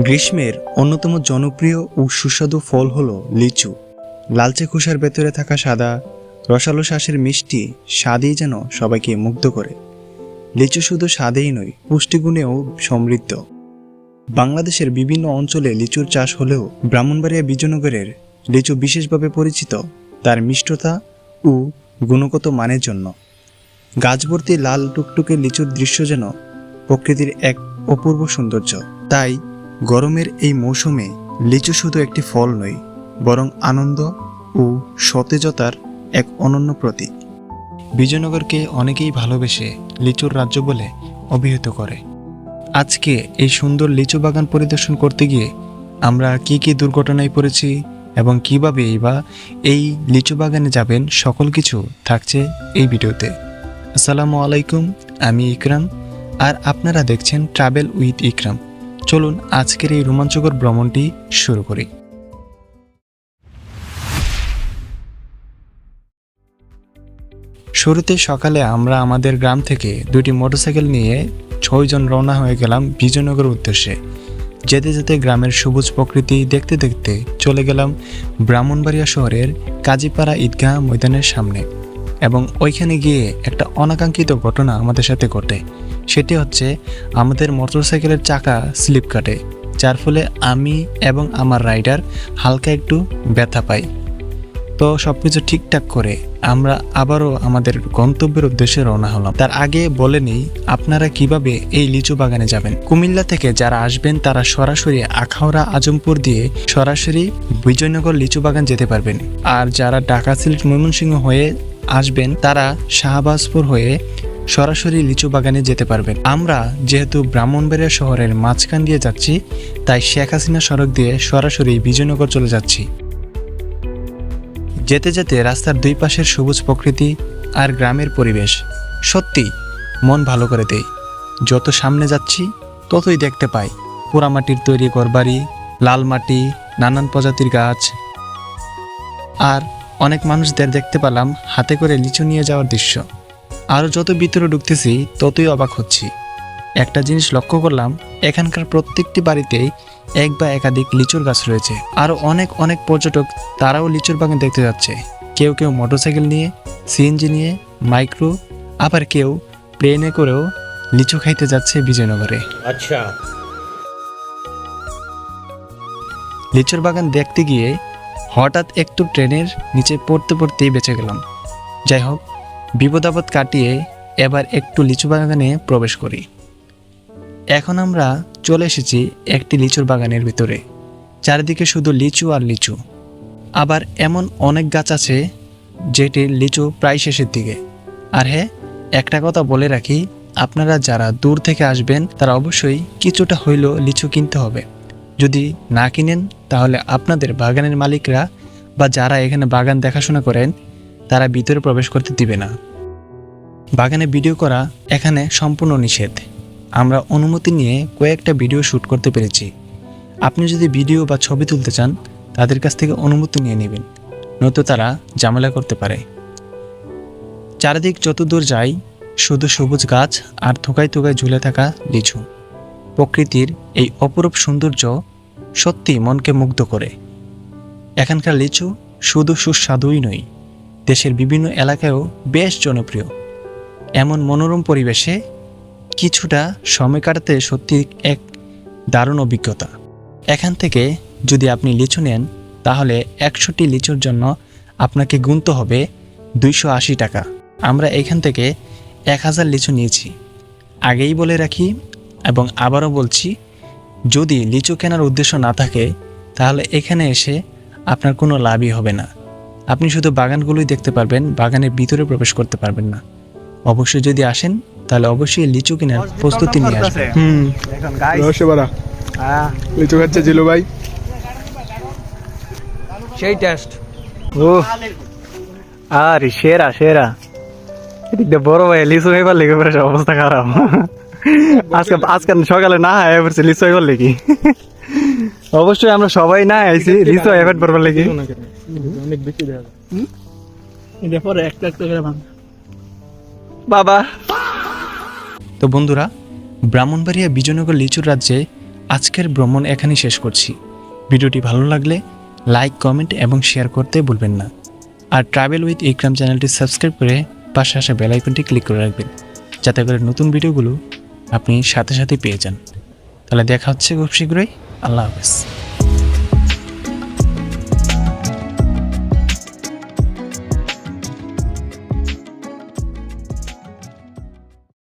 গ্রীষ্মের অন্যতম জনপ্রিয় ও সুস্বাদু ফল হলো লিচু। লালচে খোসার ভেতরে থাকা সাদা রসালো শ্বাসের মিষ্টি স্বাদেই যেন সবাইকে মুগ্ধ করে। লিচু শুধু স্বাদেই নয়, পুষ্টিগুণেও সমৃদ্ধ। বাংলাদেশের বিভিন্ন অঞ্চলে লিচুর চাষ হলেও ব্রাহ্মণবাড়িয়া বিজয়নগরের লিচু বিশেষভাবে পরিচিত তার মিষ্টতা ও গুণগত মানের জন্য। গাছ ভর্তি লাল টুকটুকে লিচুর দৃশ্য যেন প্রকৃতির এক অপূর্ব সৌন্দর্য। তাই গরমের এই মৌসুমে লিচু শুধু একটি ফল নয়, বরং আনন্দ ও সতেজতার এক অনন্য প্রতীক। বিজয়নগরকে অনেকেই ভালোবেসে লিচুর রাজ্য বলে অভিহিত করে। আজকে এই সুন্দর লিচু বাগান পরিদর্শন করতে গিয়ে আমরা কি কি দুর্ঘটনায় পড়েছি এবং কীভাবেই বা এই লিচু বাগানে যাবেন, সকল কিছু থাকছে এই ভিডিওতে। আসসালামু আলাইকুম, আমি ইকরাম আর আপনারা দেখছেন ট্রাভেল উইথ ইকরাম। চলুন আজকের এই রোমাঞ্চকর ভ্রমণটি শুরু করি। শুরুতে সকালে আমরা আমাদের গ্রাম থেকে দুটি মোটরসাইকেল নিয়ে 6 জন রওনা হয়ে গেলাম বিজয়নগর উদ্দেশ্যে। যেতে যেতে গ্রামের সবুজ প্রকৃতি দেখতে দেখতে চলে গেলাম ব্রাহ্মণবাড়িয়া শহরের কাজীপাড়া ঈদগাহ ময়দানের সামনে। এবং ওইখানে গিয়ে একটা অনাকাঙ্ক্ষিত ঘটনা আমাদের সাথে ঘটে। সেটি হচ্ছে আমাদের মোটরসাইকেলের চাকা স্লিপ কাটে, যার ফলে আমি এবং আমার রাইডার হালকা একটু ব্যথা পাই। তো সব কিছু ঠিকঠাক করে আমরা আবারও আমাদের গন্তব্যের উদ্দেশ্যে রওনা হলাম। তার আগে বলে নিই আপনারা কিভাবে এই লিচু বাগানে যাবেন। কুমিল্লা থেকে যারা আসবেন তারা সরাসরি আখাউড়া আজমপুর দিয়ে সরাসরি বিজয়নগর লিচু বাগান যেতে পারবেন। আর যারা ঢাকা সিলেট ময়মনসিংহ হয়ে আসবেন তারা শাহবাজপুর হয়ে সরাসরি লিচু বাগানে যেতে পারবেন। আমরা যেহেতু ব্রাহ্মণবাড়িয়া শহরের মাঝখান দিয়ে যাচ্ছি, তাই শেখ হাসিনা সড়ক দিয়ে সরাসরি বিজয়নগর চলে যাচ্ছি। যেতে যেতে রাস্তার দুই পাশের সবুজ প্রকৃতি আর গ্রামের পরিবেশ সত্যি মন ভালো করে দেয়। যত সামনে যাচ্ছি ততই দেখতে পাই পোড়ামাটির তৈরি ঘরবাড়ি, লাল মাটি, নানান প্রজাতির গাছ, আর অনেক মানুষদের দেখতে পেলাম হাতে করে লিচু নিয়ে যাওয়ার দৃশ্য। আরও যত ভিতরে ঢুকতেছি ততই অবাক হচ্ছি। একটা জিনিস লক্ষ্য করলাম, এখানকার প্রত্যেকটি বাড়িতেই এক বা একাধিক লিচুর গাছ রয়েছে। আরও অনেক অনেক পর্যটক তারাও লিচুর বাগান দেখতে যাচ্ছে। কেউ কেউ মোটরসাইকেল নিয়ে, সিএনজি নিয়ে, মাইক্রো, আবার কেউ প্লেনে করেও লিচু খাইতে যাচ্ছে বিজয়নগরে। আচ্ছা, লিচুর বাগান দেখতে গিয়ে হঠাৎ একটু ট্রেনের নিচে পড়তে পড়তেই বেঁচে গেলাম। যাই হোক, বিপদ আপদ কাটিয়ে এবার একটু লিচু বাগানে প্রবেশ করি। এখন আমরা চলে এসেছি একটি লিচুর বাগানের ভিতরে। চারিদিকে শুধু লিচু আর লিচু। আবার এমন অনেক গাছ আছে যেটির লিচু প্রায় শেষের দিকে। আর হ্যাঁ, একটা কথা বলে রাখি, আপনারা যারা দূর থেকে আসবেন তারা অবশ্যই কিছুটা হইলেও লিচু কিনতে হবে। যদি না কিনেন তাহলে আপনাদের বাগানের মালিকরা বা যারা এখানে বাগান দেখাশোনা করেন তারা ভিতরে প্রবেশ করতে দিবে না। বাগানে ভিডিও করা এখানে সম্পূর্ণ নিষেধ। আমরা অনুমতি নিয়ে কয়েকটা ভিডিও শ্যুট করতে পেরেছি। আপনি যদি ভিডিও বা ছবি তুলতে চান তাদের কাছ থেকে অনুমতি নিয়ে নেবেন, নয়তো তারা ঝামেলা করতে পারে। চারিদিক যতদূর যাই শুধু সবুজ গাছ আর থোকায় থোকায় ঝুলে থাকা লিচু। প্রকৃতির এই অপরূপ সৌন্দর্য সত্যি মনকে মুগ্ধ করে। এখানকার লিচু শুধু সুস্বাদুই নয়, দেশের বিভিন্ন এলাকায়ও বেশ জনপ্রিয়। এমন মনোরম পরিবেশে কিছুটা সময় কাটাতে সত্যি এক দারুণ অভিজ্ঞতা। এখান থেকে যদি আপনি লিচু নেন তাহলে 100টি লিচুর জন্য আপনাকে গুনতে হবে 280 টাকা। আমরা এখান থেকে 1000 লিচু নিয়েছি। আগেই বলে রাখি এবং আবারও বলছি, যদি লিচু কেনার উদ্দেশ্য না থাকে তাহলে এখানে এসে আপনার কোনো লাভই হবে না। আপনি শুধু বাগানগুলোই দেখতে পারবেন, বাগানের ভিতরে প্রবেশ করতে পারবেন না। অবশ্যই যদি আসেন তাহলে অবশ্যই লিচু কেনার প্রস্তুতি নিয়ে আসবেন। লিচু খাচ্ছে জিলু ভাই, সেই টেস্ট। ও আরে সেরা সেরা। এদিকে বড় ভাই লিচু খাইবার লেগে পড়ে অবস্থা খারাপ। আজকে সকালে না হয় পড়ছে লিচু খাইবার লেগে। অবশ্যই আমরা সবাই না আইছি লিচু এভয়েড করবার লেগে। অনেক বেশি দেয়া এটা পরে একটা একটা করে ভাঙ বাবা। তো বন্ধুরা, ব্রাহ্মণবাড়িয়া বিজয়নগর লিচুর রাজ্যে আজকের ভ্রমণ এখানেই শেষ করছি। ভিডিওটি ভালো লাগলে লাইক, কমেন্ট এবং শেয়ার করতে ভুলবেন না। আর ট্রাভেল উইথ ইকরাম চ্যানেলটি সাবস্ক্রাইব করে পাশে আসা বেল আইকনটি ক্লিক করে রাখবেন, যাতে করে নতুন ভিডিওগুলো আপনি সাথে সাথে পেয়ে যান। তাহলে দেখা হচ্ছে খুব শীঘ্রই। আল্লাহ হাফেজ।